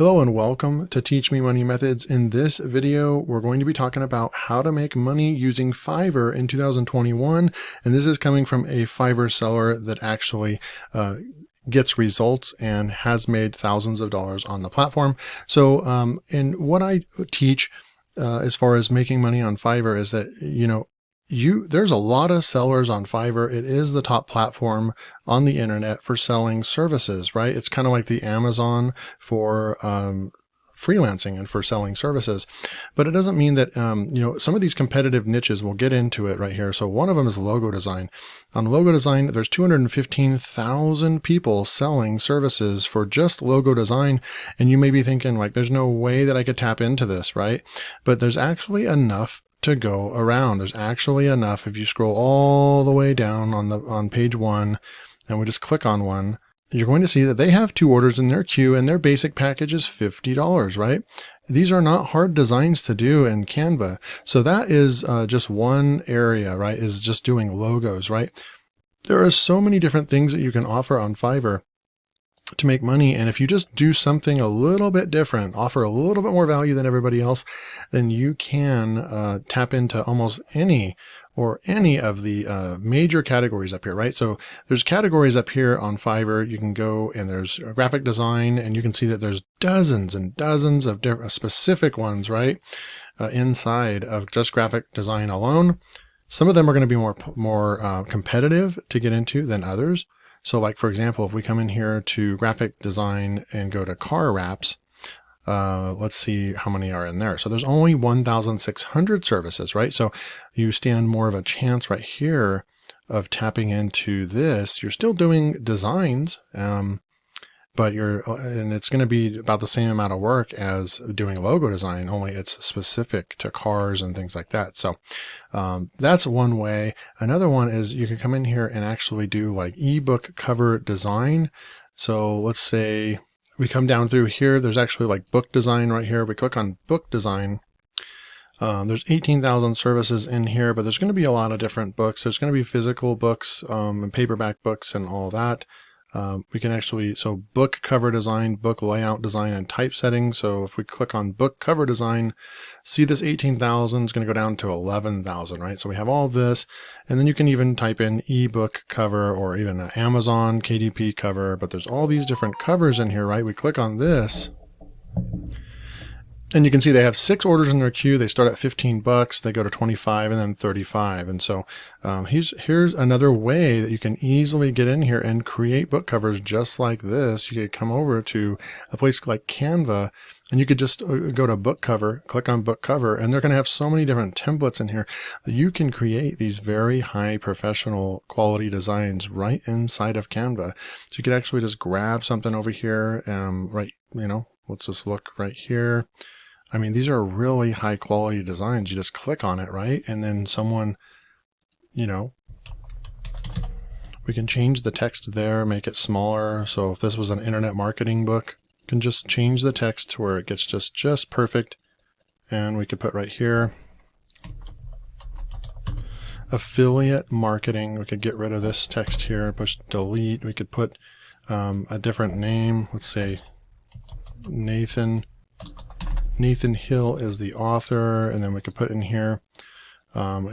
Hello and welcome to Teach Me Money Methods. In this video, we're going to be talking about how to make money using Fiverr in 2021. And this is coming from a Fiverr seller that actually gets results and has made thousands of dollars on the platform. So, and what I teach as far as making money on Fiverr is that, there's a lot of sellers on Fiverr. It is the top platform on the internet for selling services, right? It's kind of like the Amazon for freelancing and for selling services. But it doesn't mean that, some of these competitive niches, we'll get into it right here. So one of them is logo design. On logo design, there's 215,000 people selling services for just logo design. And you may be thinking like, there's no way that I could tap into this, right? But there's actually enough to go around. There's actually enough. If you scroll all the way down on page 1 and we just click on one, you're going to see that they have 2 orders in their queue and their basic package is $50, right? These are not hard designs to do in Canva. So that is just one area, right? Is just doing logos, right? There are so many different things that you can offer on Fiverr to make money. And if you just do something a little bit different, offer a little bit more value than everybody else, then you can tap into almost any of the major categories up here, right? So there's categories up here on Fiverr. You can go and there's graphic design, and you can see that there's dozens and dozens of different specific ones, right? Inside of just graphic design alone. Some of them are going to be more competitive to get into than others. So like, for example, if we come in here to graphic design and go to car wraps, let's see how many are in there. So there's only 1,600 services, right? So you stand more of a chance right here of tapping into this. You're still doing designs, but and it's going to be about the same amount of work as doing logo design, only it's specific to cars and things like that. So that's one way. Another one is you can come in here and actually do like ebook cover design. So let's say we come down through here, there's actually like book design right here. We click on book design. There's 18,000 services in here, but there's going to be a lot of different books. There's going to be physical books and paperback books and all that. We can actually, so book cover design, book layout design, and typesetting. So if we click on book cover design, see this 18,000 is going to go down to 11,000, right? So we have all this, and then you can even type in ebook cover or even an Amazon KDP cover, but there's all these different covers in here, right? We click on this, and you can see they have 6 orders in their queue. They start at $15, they go to 25, and then 35. And so here's another way that you can easily get in here and create book covers just like this. You could come over to a place like Canva, and you could just go to book cover, click on book cover, and they're going to have so many different templates in here that you can create these very high professional quality designs right inside of Canva. So you could actually just grab something over here, let's just look right here. I mean, these are really high quality designs. You just click on it, right? And then someone, we can change the text there, make it smaller. So if this was an internet marketing book, you can just change the text to where it gets just perfect. And we could put right here, affiliate marketing. We could get rid of this text here, push delete. We could put a different name. Let's say Nathan Hill is the author, and then we could put in here, learn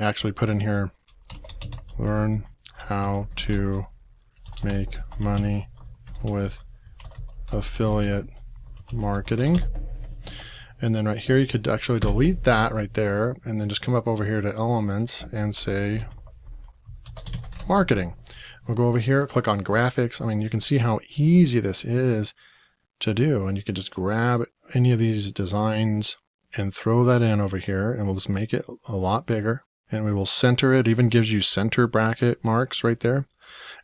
how to make money with affiliate marketing. And then right here, you could actually delete that right there, and then just come up over here to elements and say marketing. We'll go over here, click on graphics. I mean, you can see how easy this is to do, and you can just grab any of these designs and throw that in over here, and we'll just make it a lot bigger, and we will center it. Even gives you center bracket marks right there.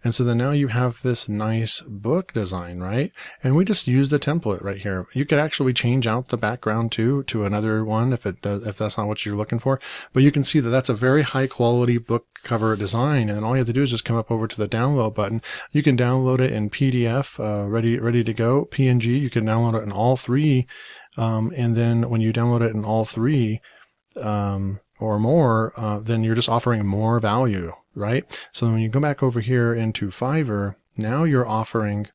And so then now you have this nice book design, right? And we just use the template right here. You could actually change out the background too to another one if that's not what you're looking for. But you can see that that's a very high quality book cover design. And all you have to do is just come up over to the download button. You can download it in PDF, ready to go. PNG, you can download it in all 3. And then when you download it in all 3, or more, then you're just offering more value, right? So when you go back over here into Fiverr, now you're offering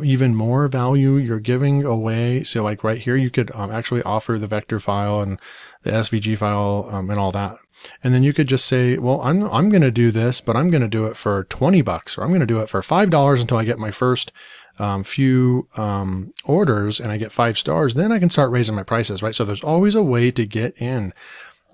even more value you're giving away. So like right here, you could actually offer the vector file and the SVG file and all that. And then you could just say, well, I'm going to do this, but I'm going to do it for $20, or I'm going to do it for $5 until I get my first few orders and I get 5 stars. Then I can start raising my prices, right? So there's always a way to get in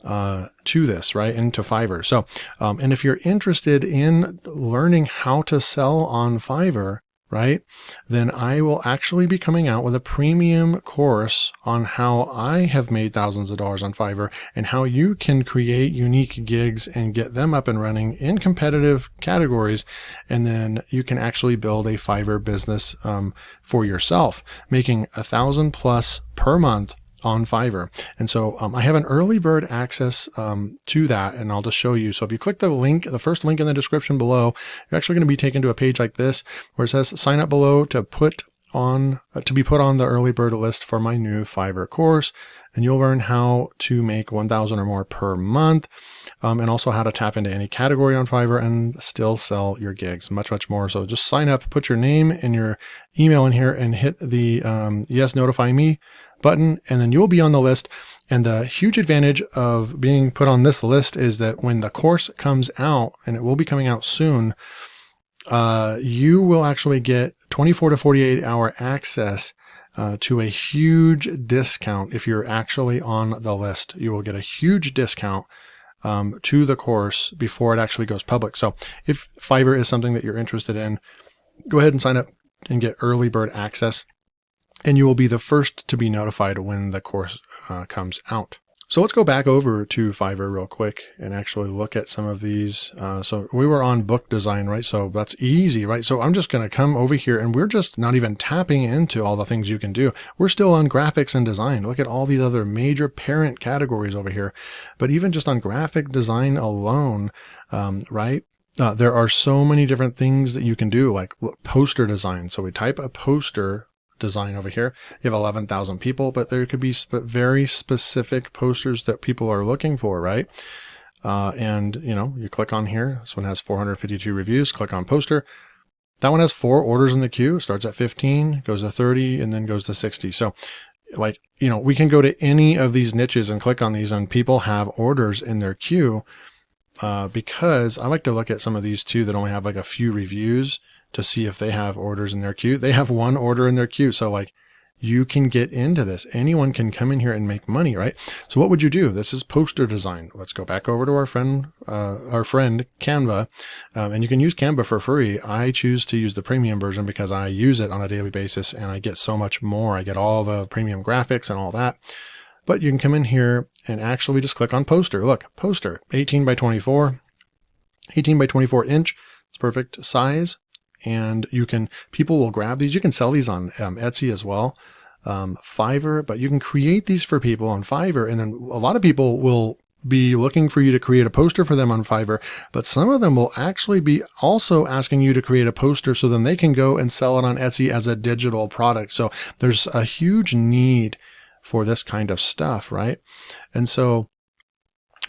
to this, right? Into Fiverr. So, and if you're interested in learning how to sell on Fiverr, right, then I will actually be coming out with a premium course on how I have made thousands of dollars on Fiverr and how you can create unique gigs and get them up and running in competitive categories. And then you can actually build a Fiverr business for yourself, making $1,000+ per month on Fiverr. And so I have an early bird access to that, and I'll just show you. So if you click the link, the first link in the description below, you're actually going to be taken to a page like this where it says sign up below to be put on the early bird list for my new Fiverr course. And you'll learn how to make 1,000 or more per month, and also how to tap into any category on Fiverr and still sell your gigs, much more. So just sign up, put your name and your email in here and hit the yes, notify me button, and then you'll be on the list. And the huge advantage of being put on this list is that when the course comes out, and it will be coming out soon, you will actually get 24 to 48 hour access to a huge discount. If you're actually on the list, you will get a huge discount to the course before it actually goes public. So if Fiverr is something that you're interested in, go ahead and sign up and get early bird access, and you will be the first to be notified when the course comes out. So let's go back over to Fiverr real quick and actually look at some of these. So we were on book design, right? So that's easy, right? So I'm just going to come over here, and we're just not even tapping into all the things you can do. We're still on graphics and design. Look at all these other major parent categories over here. But even just on graphic design alone, right? There are so many different things that you can do, like poster design. So we type a poster design over here. You have 11,000 people, but there could be very specific posters that people are looking for, right? And you click on here. This one has 452 reviews. Click on poster. That one has 4 orders in the queue. Starts at 15, goes to 30, and then goes to 60. So we can go to any of these niches and click on these, and people have orders in their queue. Because I like to look at some of these too that only have like a few reviews to see if they have orders in their queue. They have 1 order in their queue. So like you can get into this. Anyone can come in here and make money, right? So what would you do? This is poster design. Let's go back over to our friend Canva. And you can use Canva for free. I choose to use the premium version because I use it on a daily basis and I get so much more. I get all the premium graphics and all that. But you can come in here and actually just click on poster. Look, poster, 18 by 24 inch. It's perfect size. And people will grab these. You can sell these on Etsy as well, Fiverr, but you can create these for people on Fiverr. And then a lot of people will be looking for you to create a poster for them on Fiverr, but some of them will actually be also asking you to create a poster so then they can go and sell it on Etsy as a digital product. So there's a huge need for this kind of stuff, right? And so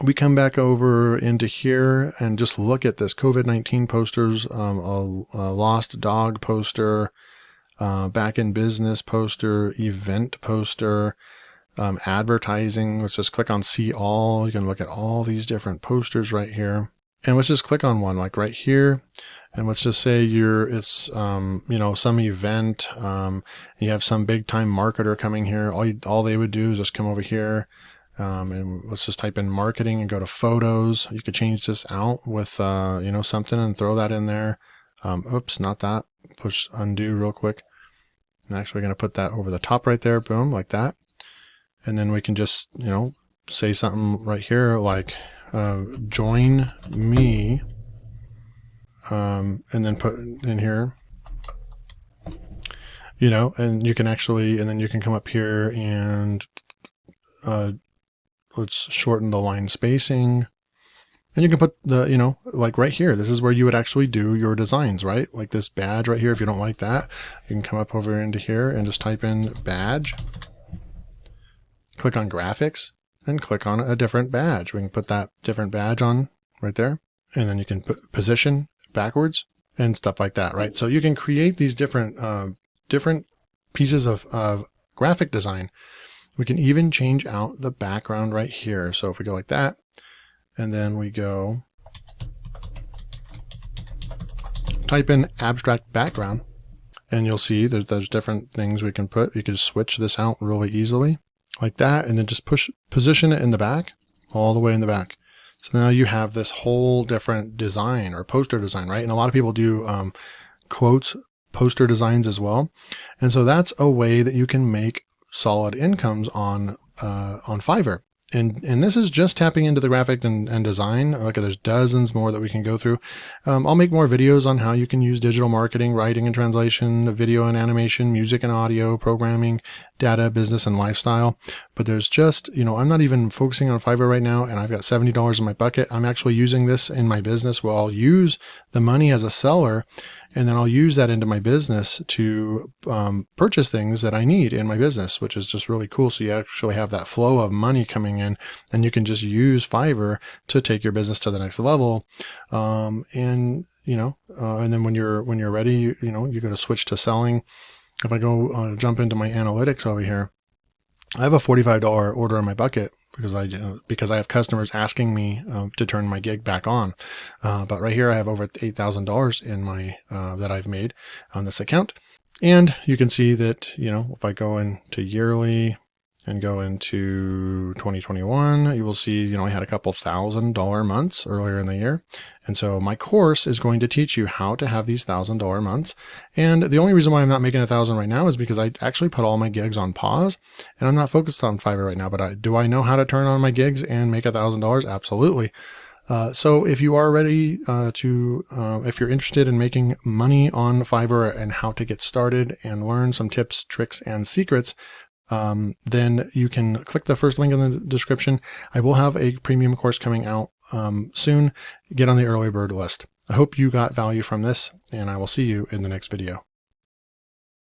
we come back over into here and just look at this COVID-19 posters, a lost dog poster, back in business poster, event poster, advertising. Let's just click on see all. You can look at all these different posters right here. And let's just click on one like right here. And let's just say it's some event, you have some big time marketer coming here. All they would do is just come over here. And let's just type in marketing and go to photos. You could change this out with, something and throw that in there. Oops, not that. Push undo real quick. I'm actually going to put that over the top right there. Boom, like that. And then we can just, say something right here like, join me. And then put in here, and you can and then you can come up here and, let's shorten the line spacing, and you can put the, like right here, this is where you would actually do your designs, right? Like this badge right here. If you don't like that, you can come up over into here and just type in badge, click on graphics, and click on a different badge. We can put that different badge on right there, and then you can put position backwards and stuff like that, right? So you can create these different different pieces of graphic design. We can even change out the background right here. So if we go like that, and then we go type in abstract background, and you'll see that there's different things we can put. You can switch this out really easily like that, and then just position it in the back, all the way in the back. So now you have this whole different design or poster design, right? And a lot of people do quotes, poster designs as well. And so that's a way that you can make solid incomes on Fiverr. And this is just tapping into the graphic and design. Like, there's dozens more that we can go through. I'll make more videos on how you can use digital marketing, writing and translation, video and animation, music and audio, programming, data, business, and lifestyle. But there's just, I'm not even focusing on Fiverr right now, and I've got $70 in my bucket. I'm actually using this in my business where I'll use the money as a seller, and then I'll use that into my business to purchase things that I need in my business, which is just really cool. So you actually have that flow of money coming in, and you can just use Fiverr to take your business to the next level. And then when you're ready, you go to switch to selling. If I go jump into my analytics over here, I have a $45 order in my bucket because I have customers asking me to turn my gig back on. But right here, I have over $8,000 in my that I've made on this account. And you can see that, if I go into yearly and go into 2021, you will see, I had a couple $1,000 months earlier in the year. And so my course is going to teach you how to have these $1,000 months. And the only reason why I'm not making 1,000 right now is because I actually put all my gigs on pause, and I'm not focused on Fiverr right now. But do I know how to turn on my gigs and make $1,000? Absolutely. So if you are ready if you're interested in making money on Fiverr and how to get started and learn some tips, tricks, and secrets, then you can click the first link in the description. I will have a premium course coming out soon. Get on the early bird list. I hope you got value from this, and I will see you in the next video.